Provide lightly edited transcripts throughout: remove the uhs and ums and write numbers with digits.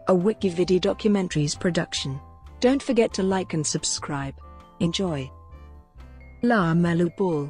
a WikiVidi documentaries production. Don't forget to like and subscribe. Enjoy. LaMelo Ball.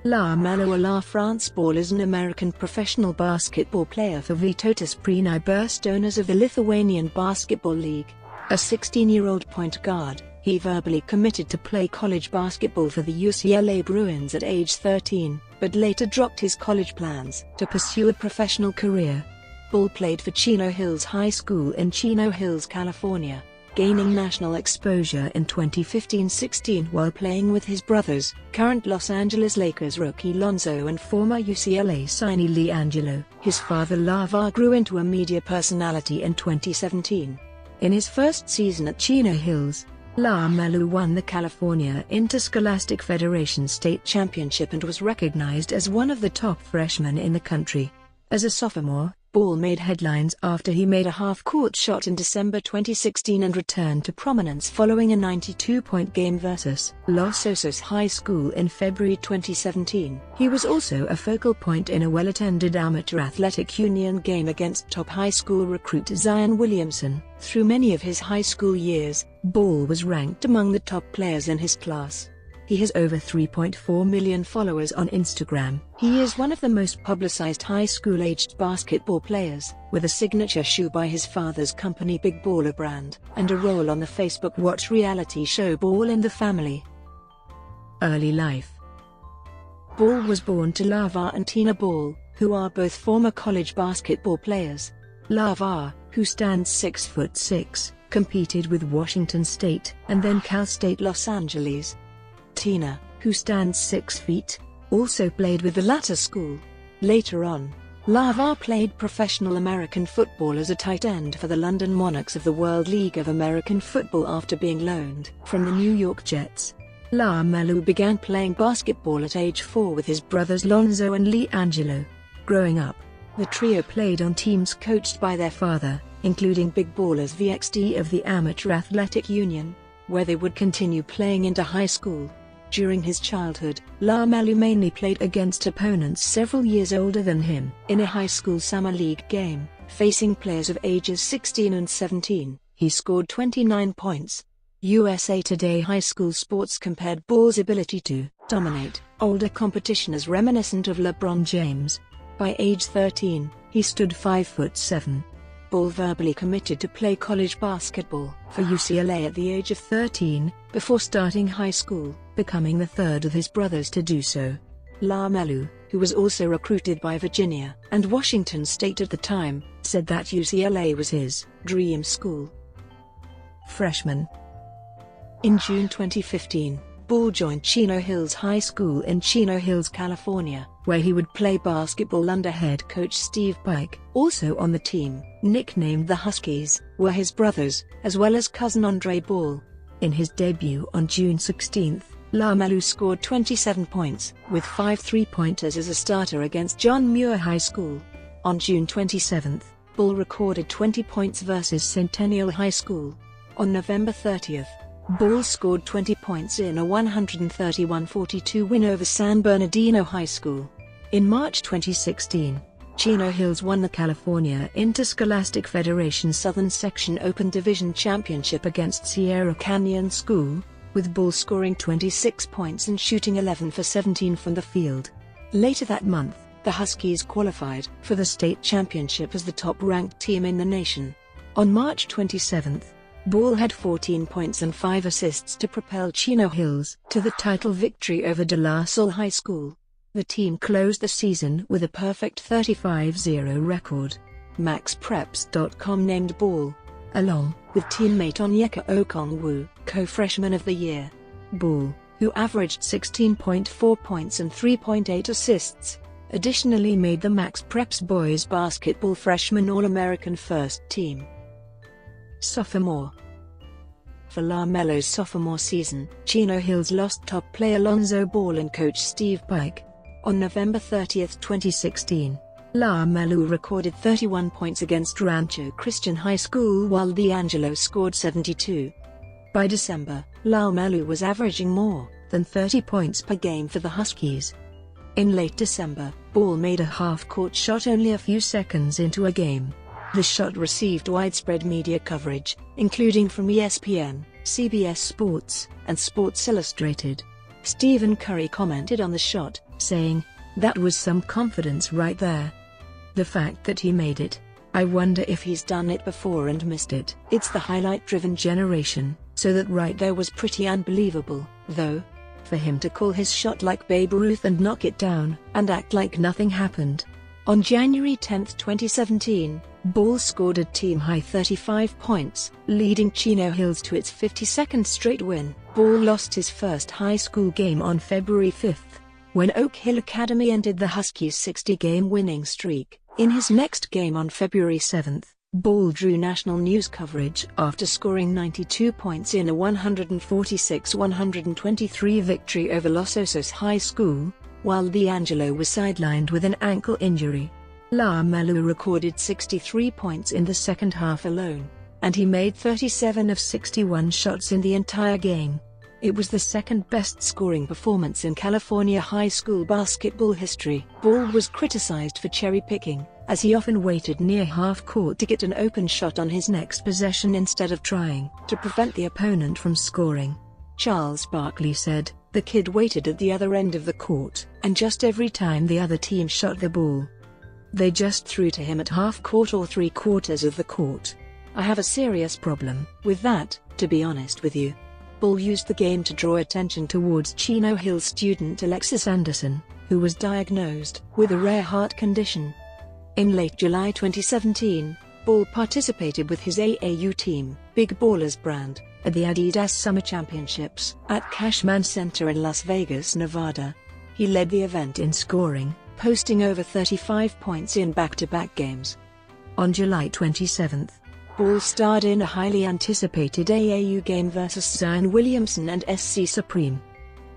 LaMelo LaFrance Ball is an American professional basketball player for Vytautas Prienai Birštonas of the Lithuanian Basketball League. A 16-year-old point guard, he verbally committed to play college basketball for the UCLA Bruins at age 13, but later dropped his college plans to pursue a professional career. Ball played for Chino Hills High School in Chino Hills, California, gaining national exposure in 2015-16 while playing with his brothers, current Los Angeles Lakers rookie Lonzo and former UCLA signee LiAngelo. His father LaVar grew into a media personality in 2017. In his first season at Chino Hills, LaMelo won the California Interscholastic Federation state championship and was recognized as one of the top freshmen in the country. As a sophomore, Ball made headlines after he made a half-court shot in December 2016 and returned to prominence following a 92-point game versus Osos High School in February 2017. He was also a focal point in a well-attended amateur athletic union game against top high school recruit Zion Williamson. Through many of his high school years, Ball was ranked among the top players in his class. He has over 3.4 million followers on Instagram. He is one of the most publicized high school-aged basketball players, with a signature shoe by his father's company Big Baller brand, and a role on the Facebook Watch reality show Ball in the Family. Early life. Ball was born to LaVar and Tina Ball, who are both former college basketball players. LaVar, who stands 6'6", competed with Washington State and then Cal State Los Angeles. Tina, who stands 6 feet, also played with the latter school. Later on, LaVar played professional American football as a tight end for the London Monarchs of the World League of American Football after being loaned from the New York Jets. LaMelo began playing basketball at age 4 with his brothers Lonzo and LiAngelo. Growing up, the trio played on teams coached by their father, including Big Ballers VXD of the Amateur Athletic Union, where they would continue playing into high school. During his childhood, LaMelo mainly played against opponents several years older than him. In a high school summer league game, facing players of ages 16 and 17, he scored 29 points. USA Today High School Sports compared Ball's ability to dominate older competition as reminiscent of LeBron James. By age 13, he stood 5'7". Ball verbally committed to play college basketball for UCLA at the age of 13, before starting high school, becoming the third of his brothers to do so. LaMelo, who was also recruited by Virginia and Washington State at the time, said that UCLA was his dream school. Freshman. In June 2015, Ball joined Chino Hills High School in Chino Hills, California, where he would play basketball under head coach Steve Pike. Also on the team, nicknamed the Huskies, were his brothers, as well as cousin Andre Ball. In his debut on June 16, LaMelo scored 27 points, with 5 three-pointers as a starter against John Muir High School. On June 27, Ball recorded 20 points versus Centennial High School. On November 30, Ball scored 20 points in a 131-42 win over San Bernardino High School. In March 2016, Chino Hills won the California Interscholastic Federation Southern Section Open Division Championship against Sierra Canyon School, with Ball scoring 26 points and shooting 11 for 17 from the field. Later that month, the Huskies qualified for the state championship as the top-ranked team in the nation. On March 27, Ball had 14 points and 5 assists to propel Chino Hills to the title victory over De La Salle High School. The team closed the season with a perfect 35-0 record. MaxPreps.com named Ball, along with teammate Onyeka Okongwu, co-freshman of the year. Ball, who averaged 16.4 points and 3.8 assists, additionally made the MaxPreps Boys Basketball Freshman All-American First Team. Sophomore. For LaMelo's sophomore season, Chino Hills lost top player Lonzo Ball and coach Steve Pike. On November 30, 2016, LaMelo recorded 31 points against Rancho Christian High School while LiAngelo scored 72. By December, LaMelo was averaging more than 30 points per game for the Huskies. In late December, Ball made a half-court shot only a few seconds into a game. The shot received widespread media coverage, including from ESPN, CBS Sports, and Sports Illustrated. Stephen Curry commented on the shot, saying, "That was some confidence right there. The fact that he made it. I wonder if he's done it before and missed it. It's the highlight-driven generation, so that right there was pretty unbelievable, though. For him to call his shot like Babe Ruth and knock it down, and act like nothing happened." On January 10, 2017, Ball scored a team-high 35 points, leading Chino Hills to its 52nd straight win. Ball lost his first high school game on February 5, when Oak Hill Academy ended the Huskies' 60-game winning streak. In his next game on February 7, Ball drew national news coverage after scoring 92 points in a 146-123 victory over Los Osos High School, while LiAngelo was sidelined with an ankle injury. LaMelo recorded 63 points in the second half alone, and he made 37 of 61 shots in the entire game. It was the second-best scoring performance in California high school basketball history. Ball was criticized for cherry-picking, as he often waited near half-court to get an open shot on his next possession instead of trying to prevent the opponent from scoring. Charles Barkley said, "The kid waited at the other end of the court, and just every time the other team shot the ball, they just threw to him at half-court or three-quarters of the court. I have a serious problem with that, to be honest with you." Ball used the game to draw attention towards Chino Hills student Alexis Anderson, who was diagnosed with a rare heart condition. In late July 2017, Ball participated with his AAU team, Big Ballers brand, at the Adidas Summer Championships at Cashman Center in Las Vegas, Nevada. He led the event in scoring, posting over 35 points in back-to-back games. On July 27, Ball starred in a highly anticipated AAU game versus Zion Williamson and SC Supreme.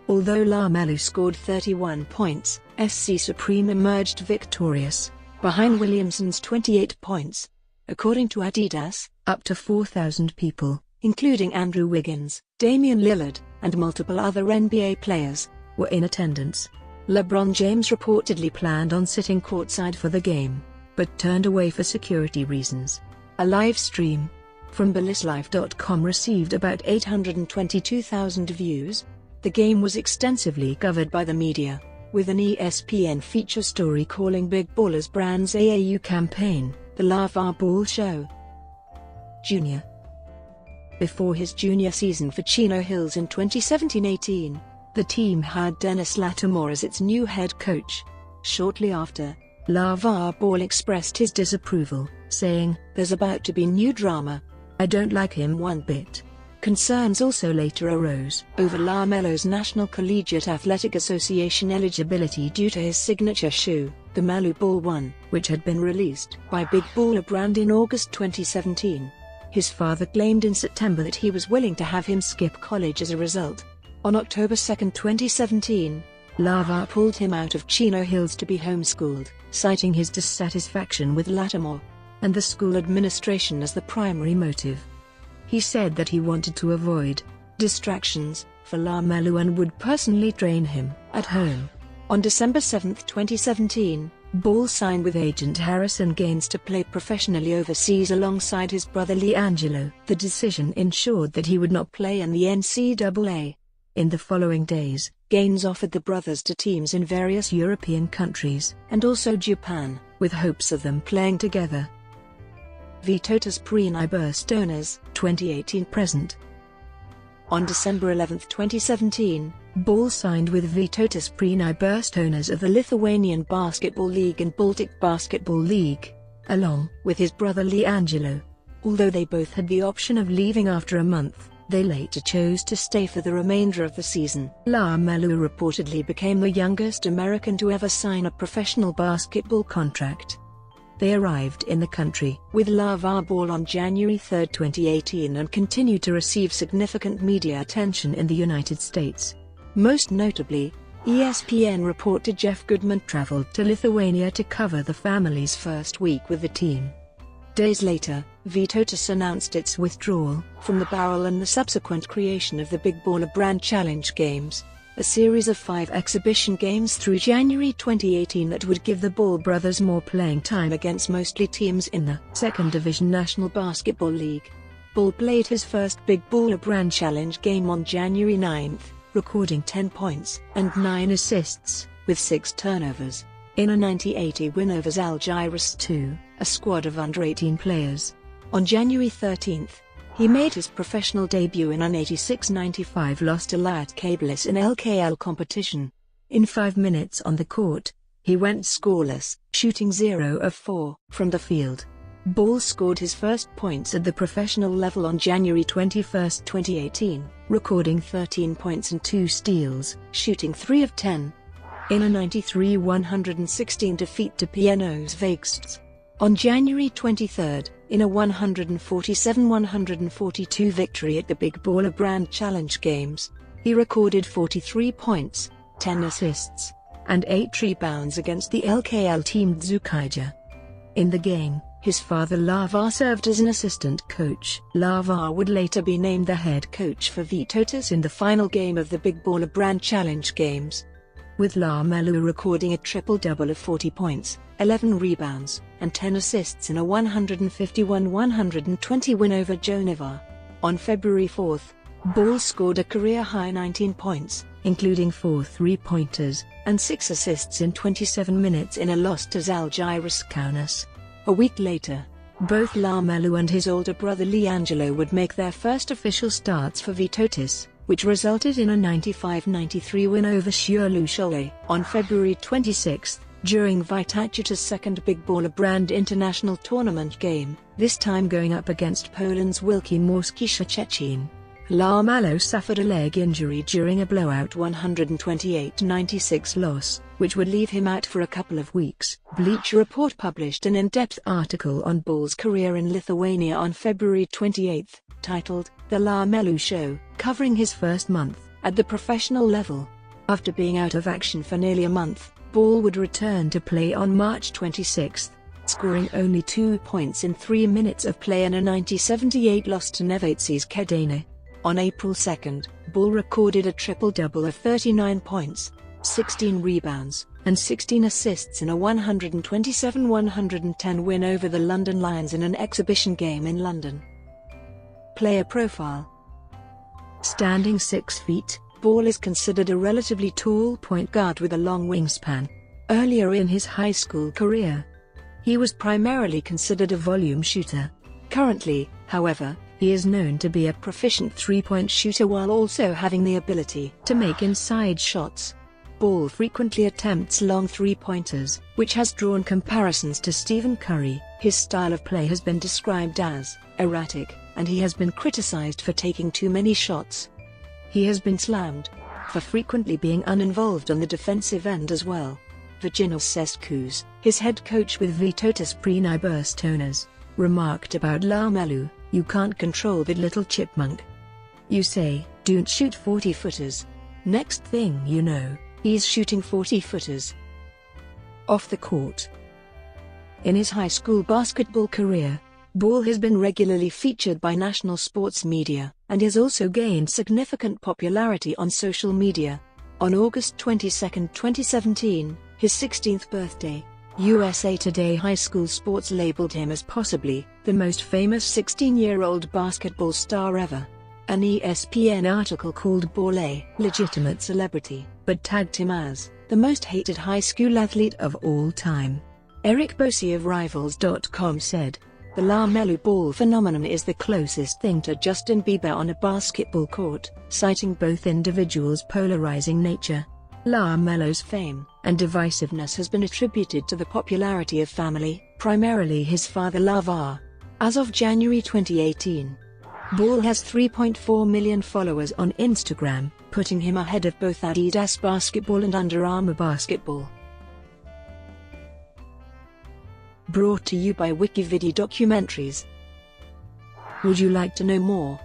Although LaMelo scored 31 points, SC Supreme emerged victorious, behind Williamson's 28 points. According to Adidas, up to 4,000 people, including Andrew Wiggins, Damian Lillard, and multiple other NBA players, were in attendance. LeBron James reportedly planned on sitting courtside for the game, but turned away for security reasons. A live stream from BellisLife.com received about 822,000 views. The game was extensively covered by the media, with an ESPN feature story calling Big Ballers brand's AAU campaign the LaVar Ball Show. Junior. Before his junior season for Chino Hills in 2017-18, the team had Dennis Latimore as its new head coach. Shortly after, LaVar Ball expressed his disapproval, saying, "There's about to be new drama. I don't like him one bit." Concerns also later arose over LaMelo's National Collegiate Athletic Association eligibility due to his signature shoe, the Melo Ball 1, which had been released by Big Baller brand in August 2017. His father claimed in September that he was willing to have him skip college as a result. On October 2, 2017, LaVar pulled him out of Chino Hills to be homeschooled, citing his dissatisfaction with Latimore and the school administration as the primary motive. He said that he wanted to avoid distractions for LaMelo and would personally train him at home. On December 7, 2017, Ball signed with agent Harrison Gaines to play professionally overseas alongside his brother LiAngelo. The decision ensured that he would not play in the NCAA. In the following days, Gaines offered the brothers to teams in various European countries and also Japan, with hopes of them playing together. Vytautas Prienai Birštonas, 2018-present. On December 11, 2017, Ball signed with Vytautas Prienai Birštonas of the Lithuanian Basketball League and Baltic Basketball League, along with his brother LiAngelo. Although they both had the option of leaving after a month, they later chose to stay for the remainder of the season. LaMelo reportedly became the youngest American to ever sign a professional basketball contract. They arrived in the country with LaVar Ball on January 3, 2018 and continued to receive significant media attention in the United States. Most notably, ESPN reporter Jeff Goodman traveled to Lithuania to cover the family's first week with the team. Days later, Vytautas announced its withdrawal from the barrel and the subsequent creation of the Big Baller brand challenge games. a series of 5 exhibition games through January 2018 that would give the Ball brothers more playing time against mostly teams in the Second Division National Basketball League. Ball played his first Big Baller Brand Challenge game on January 9, recording 10 points and 9 assists, with 6 turnovers, in a 90-80 win over Zalgiris II, a squad of under-18 players. On January 13, he made his professional debut in an 86-95 loss to LiAngelo in LKL competition. In 5 minutes on the court, he went scoreless, shooting 0 of 4 from the field. Ball scored his first points at the professional level on January 21, 2018, recording 13 points and 2 steals, shooting 3 of 10. In a 93-116 defeat to Pianos Vytautas. On January 23, in a 147-142 victory at the Big Baller Brand Challenge Games, he recorded 43 points, 10 assists, and 8 rebounds against the LKL team Dzukija. In the game, his father LaVar served as an assistant coach. LaVar would later be named the head coach for Vytautas in the final game of the Big Baller Brand Challenge Games, with LaMelo recording a triple-double of 40 points, 11 rebounds, and 10 assists in a 151-120 win over Jonivar. On February 4, Ball scored a career-high 19 points, including 4 three-pointers, and 6 assists in 27 minutes in a loss to Zalgiris Kaunas. A week later, both LaMelo and his older brother LiAngelo would make their first official starts for Vytautas, which resulted in a 95-93 win over Chino Hills. On February 26, during Vytautas' second Big Baller Brand International Tournament game, this time going up against Poland's Wielkie Morskie Szczecin, LaMelo suffered a leg injury during a blowout 128-96 loss, which would leave him out for a couple of weeks. Bleacher Report published an in-depth article on Ball's career in Lithuania on February 28, titled The LaMelo Show, covering his first month at the professional level. After being out of action for nearly a month, Ball would return to play on March 26, scoring only 2 points in 3 minutes of play in a 90-78 loss to Nevatsi's Kedane. On April 2, Ball recorded a triple-double of 39 points, 16 rebounds, and 16 assists in a 127-110 win over the London Lions in an exhibition game in London. Player profile. Standing 6 feet, Ball is considered a relatively tall point guard with a long wingspan. Earlier in his high school career, he was primarily considered a volume shooter. Currently, however, he is known to be a proficient three-point shooter while also having the ability to make inside shots. Ball frequently attempts long three-pointers, which has drawn comparisons to Stephen Curry. His style of play has been described as erratic, and he has been criticized for taking too many shots. He has been slammed for frequently being uninvolved on the defensive end as well. Virginis Seskus, his head coach with Vytautas Prienai Birštonas, remarked about LaMelo, "You can't control that little chipmunk. You say, don't shoot 40-footers. Next thing you know, he's shooting 40-footers. Off the court. In his high school basketball career, Ball has been regularly featured by national sports media, and has also gained significant popularity on social media. On August 22, 2017, his 16th birthday, USA Today High School Sports labeled him as possibly the most famous 16-year-old basketball star ever. An ESPN article called Ball a legitimate celebrity, but tagged him as the most hated high school athlete of all time. Eric Bosey of Rivals.com said, "The LaMelo Ball phenomenon is the closest thing to Justin Bieber on a basketball court," citing both individuals' polarizing nature. LaMelo's fame and divisiveness has been attributed to the popularity of family, primarily his father LaVar. As of January 2018, Ball has 3.4 million followers on Instagram, putting him ahead of both Adidas Basketball and Under Armour Basketball. Brought to you by WikiVidi Documentaries. Would you like to know more?